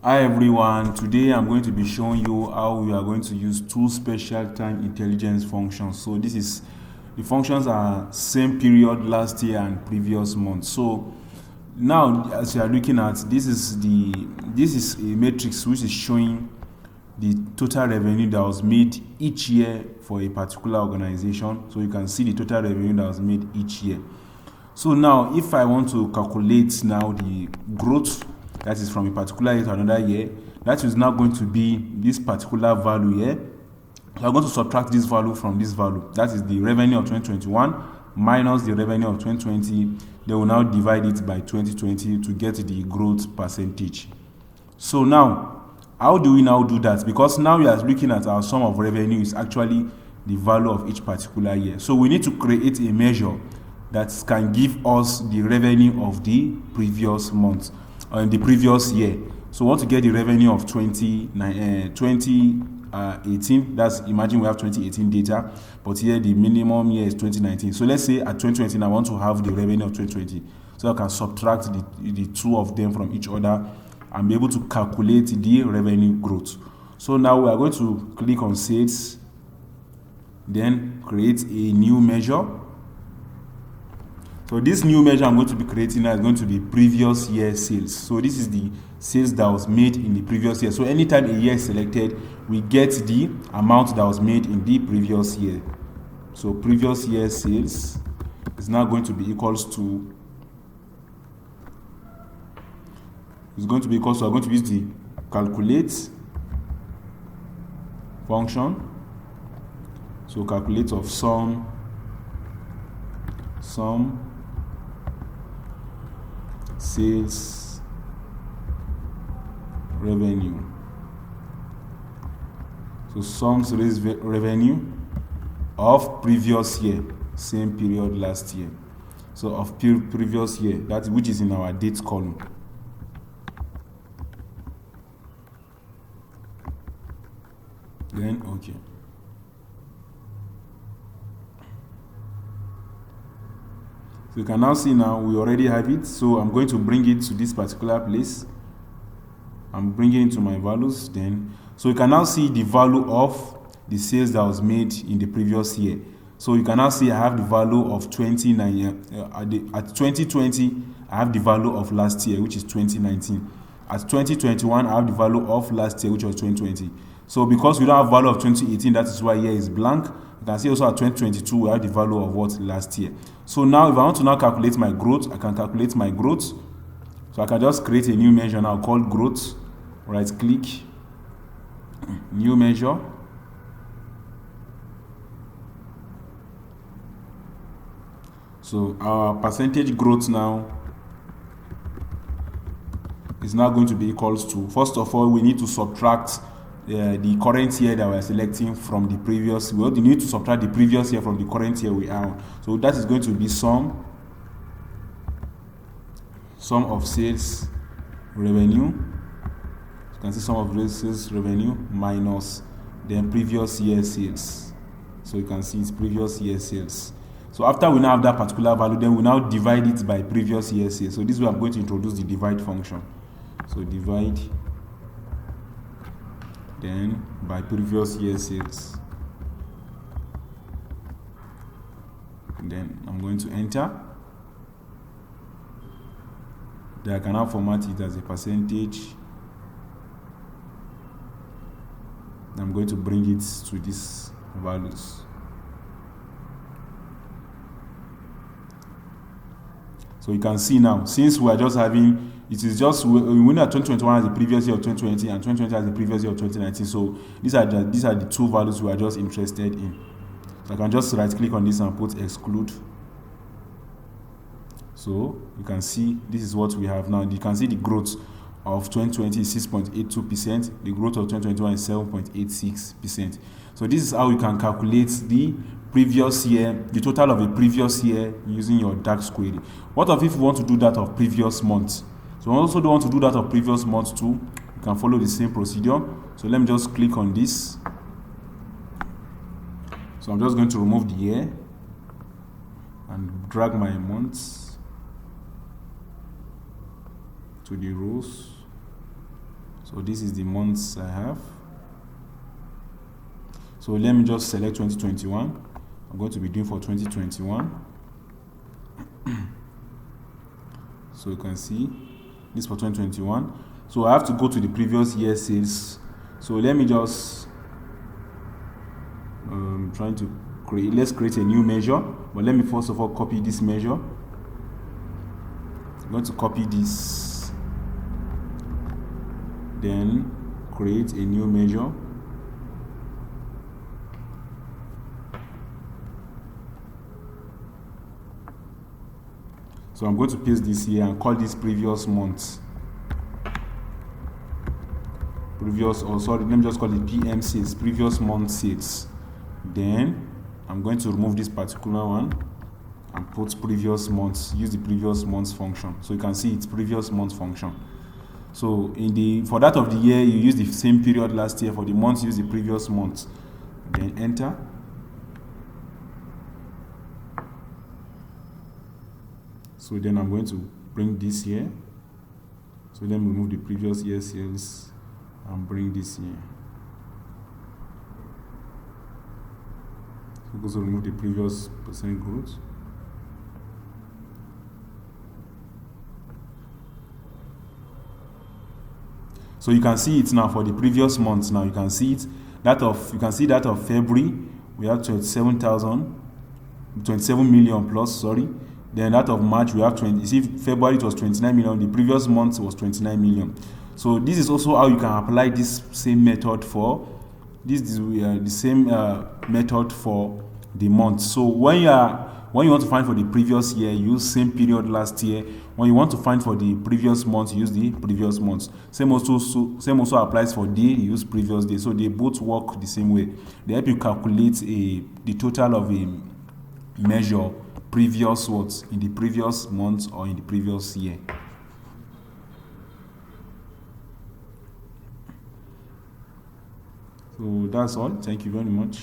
Hi everyone, today I'm going to be showing you how we are going to use two special time intelligence functions. So the functions are same period last year and previous month. So now as you are looking at, this is a matrix which is showing the total revenue that was made each year for a particular organization. So you can see the total revenue that was made each year. So now if I want to calculate now the growth that is from a particular year to another year, that is now going to be this particular value here. So I'm going to subtract this value from this value. That is the revenue of 2021 minus the revenue of 2020. They will now divide it by 2020 to get the growth percentage. So now, how do we now do that? Because now we are looking at our sum of revenue is actually the value of each particular year. So we need to create a measure that can give us the revenue of the previous month. In the previous year. So we want to get the revenue of 2018. That's, imagine we have 2018 data, but here the minimum year is 2019. So let's say at 2020 I want to have the revenue of 2020. So I can subtract the two of them from each other and be able to calculate the revenue growth. So now we are going to click on sales, then create a new measure. So this new measure I'm going to be creating now is going to be previous year sales. So this is the sales that was made in the previous year. So anytime a year is selected, we get the amount that was made in the previous year. So previous year sales is now going to be equals to, I'm going to use the calculate function. So calculate of sum sales revenue. So sum sales revenue of previous year, same period last year. So of previous year, that which is in our date column. Then okay. So you can now see now we already have it. So I'm going to bring it to this particular place. I'm bringing it to my values then. So you can now see the value of the sales that was made in the previous year. So you can now see I have the value of 29. At 2020, I have the value of last year, which is 2019. At 2021, I have the value of last year, which was 2020. So because we don't have value of 2018, that is why here is blank. You can see also at 2022, we have the value of what last year. So now if I want to now calculate my growth, I can calculate my growth. So I can just create a new measure now called growth. Right click, new measure. So our percentage growth now is now going to be equals to, first of all, we need to subtract the current year that we are selecting from the previous. We need to subtract the previous year from the current year we are on. So that is going to be sum of sales revenue. You can see sum of sales revenue minus then previous year sales. So you can see it's previous year sales. So after we now have that particular value, then we now divide it by previous year sales. So this is where I'm going to introduce the divide function. So divide then by previous year sales. Then I'm going to enter. Then I can now format it as a percentage. I'm going to bring it to these values. So you can see now, since we are just having, it is just, we know that 2021 as the previous year of 2020 and 2020 as the previous year of 2019. So these are the two values we are just interested in. So I can just right click on this and put exclude. So you can see this is what we have now. You can see the growth of 2020 is 6.82%. The growth of 2021 is 7.86%. So this is how you can calculate the previous year, the total of a previous year using your DAX query. What if you want to do that of previous month? So I also don't want to do that of previous month too. You can follow the same procedure. So let me just click on this. So I'm just going to remove the year and drag my months to the rows. So this is the months I have. So let me just select 2021. I'm going to be doing for 2021. So you can see this for 2021. So I have to go to the previous year sales. So let me just trying to create, let's create a new measure, but let me first of all copy this measure. I'm going to copy this, then create a new measure. So I'm going to paste this here and call this previous month. Previous, or sorry, let me just call it PM sales, previous month sales. Then I'm going to remove this particular one and put previous months, use the previous months function. So you can see it's previous month function. So for that of the year, you use the same period last year. For the months, use the previous month. Then enter. So then I'm going to bring this here. So let me remove the previous year sales and bring this here. So also remove the previous percent growth. So you can see it now for the previous months. Now you can see it. You can see that of February, we have 27 million plus, sorry. Then that of March, we have 20. You see, February it was 29 million. The previous month was 29 million. So this is also how you can apply this same method for the same method for the month. So when you want to find for the previous year, use same period last year. When you want to find for the previous month, use the previous month. Same also applies for day. You use previous day. So they both work the same way. They help you calculate the total of a measure previous what in the previous month or in the previous year. So that's all. Thank you very much.